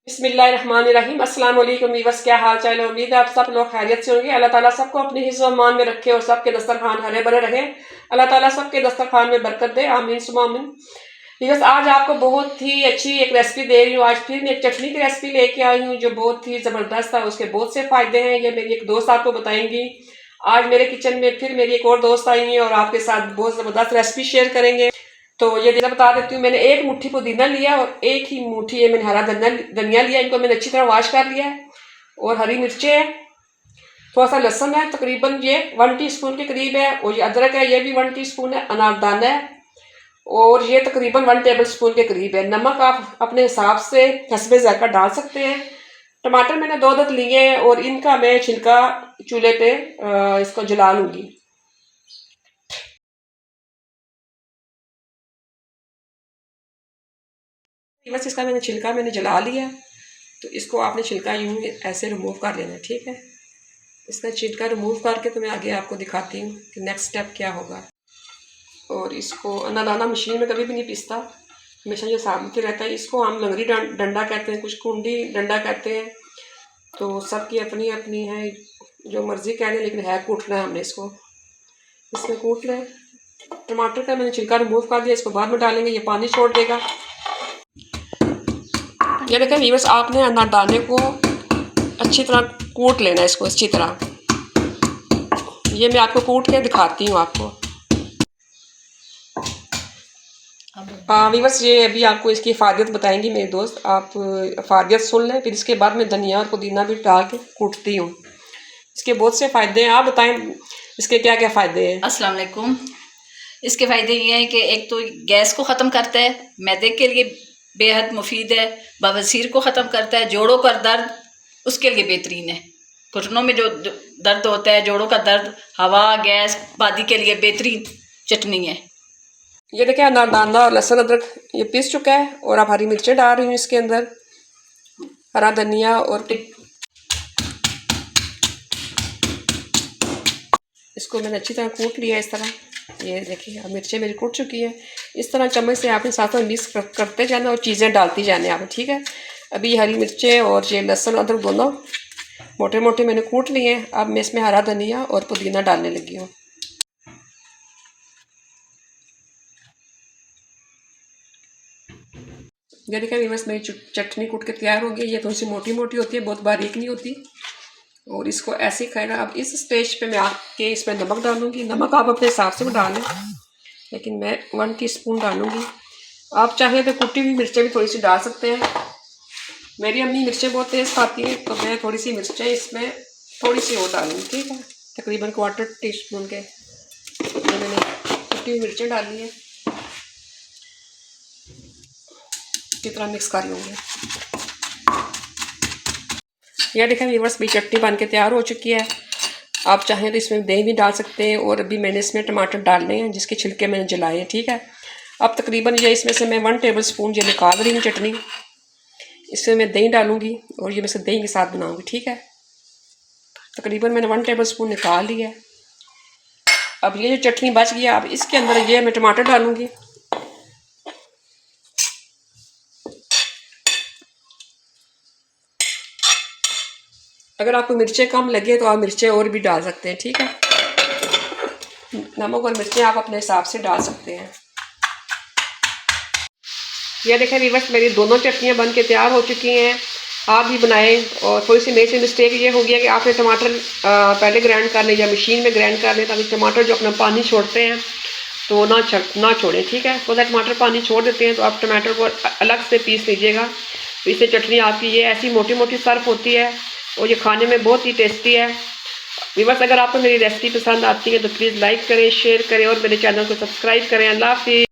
बिस्मिल्लाहिर्रहमानिर्रहीम। अस्सलाम वालेकुम वीवर्स, क्या हाल चाल है। उम्मीद है आप सब लोग खैरियत से होंगे। अल्लाह ताला सबको अपने हिफ्ज़ मान में रखे और सबके दस्तरखान हरे भरे रहे। अल्लाह ताला सबके दस्तरखान में बरकत दे, आमीन सुमा आमीन। वीवर्स, आज आपको बहुत ही अच्छी एक रेसिपी दे रही हूँ। आज फिर मैं एक चटनी की रेसिपी लेके आई हूँ जो बहुत ही ज़बरदस्त है। उसके बहुत से फ़ायदे हैं, ये मेरी एक दोस्त आपको बताएंगी। आज मेरे किचन में फिर मेरी एक और दोस्त आई है और आपके साथ बहुत ज़बरदस्त रेसिपी शेयर करेंगे। तो ये बता देती हूँ, मैंने एक मुट्ठी पुदीना लिया और एक ही मुट्ठी ये मैंने हरा धनिया लिया। इनको मैंने अच्छी तरह वॉश कर लिया है। और हरी मिर्चें हैं, थोड़ा सा लहसुन है, तकरीबन ये 1 टीस्पून के करीब है। और ये अदरक है, ये भी 1 टीस्पून है। अनारदाना है और ये तकरीबन 1 टेबल स्पून के करीब है। नमक आप अपने हिसाब से हस्बे ज़ायका डाल सकते हैं। टमाटर मैंने 2 अदद लिए हैं और इनका मैं छिलका चूल्हे पे इसको जला लूँगी। बस इसका मैंने जला लिया। तो इसको आपने छिलका यूँ ऐसे रिमूव कर लेना है, ठीक है। इसका छिलका रिमूव करके तो मैं आगे आपको दिखाती हूँ कि नेक्स्ट स्टेप क्या होगा। और इसको अनादाना मशीन में कभी भी नहीं पीसता, हमेशा ये साबुत रहता है। इसको हम लंगड़ी डंडा कहते हैं, कुछ कुंडी डंडा कहते हैं। तो सबकी अपनी अपनी है, जो मर्ज़ी कह लें, लेकिन है कूटना है हमने इसको। इसमें कूट लें। टमाटर का मैंने छिलका रिमूव कर दिया, इसको बाद में डालेंगे, ये पानी छोड़ देगा। ये देखें व्यूअर्स, आपने अनारदाने को अच्छी तरह कूट लेना है, इसको अच्छी तरह। ये मैं आपको कूट के दिखाती हूँ आपको। व्यूअर्स, ये अभी आपको इसकी फ़ायदे बताएंगी मेरी दोस्त। आप फ़ायदे सुन लें, फिर इसके बाद मैं धनिया और पुदीना भी डाल के कूटती हूँ। इसके बहुत से फ़ायदे हैं, आप बताएं इसके क्या क्या फ़ायदे हैं। अस्सलाम वालेकुम। इसके फ़ायदे ये हैं कि एक तो गैस को ख़त्म करता है, मैदे के लिए बेहद मुफीद है, बवासीर को ख़त्म करता है, जोड़ों का दर्द उसके लिए बेहतरीन है। घुटनों में जो दर्द होता है, जोड़ों का दर्द, हवा गैस बादी के लिए बेहतरीन चटनी है। ये देखिए, अनारदाना और लहसुन अदरक ये पीस चुका है और आप हरी मिर्चें डाल रही हूँ इसके अंदर, हरा धनिया। और इसको मैंने अच्छी तरह कूट लिया इस तरह। ये देखिए, अब मिर्चें मेरी कूट चुकी है। इस तरह चम्मच से आपने साथ में मिक्स करते जाना और चीज़ें डालती जाने आप, ठीक है। अभी ये हरी मिर्चें और ये लहसुन अदरक दोनों मोटे मोटे मैंने कूट लिए हैं। अब मैं इसमें हरा धनिया और पुदीना डालने लगी हूँ। ये देखिए बस मेरी चटनी कूट के तैयार हो गई। ये थोड़ी सी मोटी मोटी होती है, बहुत बारीक नहीं होती। और इसको ऐसे ही खाएगा। अब इस स्टेज पे मैं आके इसमें नमक डालूंगी। नमक आप अपने हिसाब से डालें, लेकिन मैं 1 टीस्पून डालूंगी। आप चाहें तो कुटी हुई मिर्चें भी थोड़ी सी डाल सकते हैं। मेरी अम्मी मिर्चें बहुत तेज़ खाती हैं, तो मैं थोड़ी सी मिर्चें इसमें थोड़ी सी और डालूंगी, ठीक है। तकरीबन 1/4 टीस्पून के मैंने कुटी हुई मिर्चें डाली है। अच्छी तरह मिक्स कर लूँगी। यह देखें व्यूअर्स, भी चटनी बन के तैयार हो चुकी है। आप चाहें तो इसमें दही भी डाल सकते हैं। और अभी मैंने इसमें टमाटर डालने हैं जिसके छिलके मैंने जलाए हैं, ठीक है। अब तकरीबन ये इसमें से मैं 1 टेबल स्पून ये निकाल रही हूँ चटनी। इसमें मैं दही डालूँगी और ये मैं इसे दही के साथ बनाऊँगी, ठीक है। तकरीबन मैंने 1 टेबल स्पून निकाल लिया है। अब ये जो चटनी बच गया, अब इसके अंदर ये मैं टमाटर डालूँगी। अगर आपको मिर्चें कम लगे तो आप मिर्चें और भी डाल सकते हैं, ठीक है। नमक और मिर्चें आप अपने हिसाब से डाल सकते हैं। यह देखें व्यूअर्स, मेरी दोनों चटनियाँ बन के तैयार हो चुकी हैं। आप भी बनाएं। और थोड़ी सी मेरी से मिस्टेक ये हो गया कि आपने टमाटर पहले ग्राइंड कर लें या मशीन में ग्राइंड कर लें, ताकि टमाटर जो अपना पानी छोड़ते हैं तो वो ना छोड़ें, ठीक है। तो टमाटर पानी छोड़ देते हैं तो आप टमाटर को अलग से पीस लीजिएगा। तो इससे चटनी आपकी ये ऐसी मोटी मोटी सर्व होती है और ये खाने में बहुत ही टेस्टी है। व्यूअर्स, अगर आपको मेरी रेसिपी पसंद आती है तो प्लीज़ लाइक करें, शेयर करें और मेरे चैनल को सब्सक्राइब करें। अल्लाह हाफ़िज़।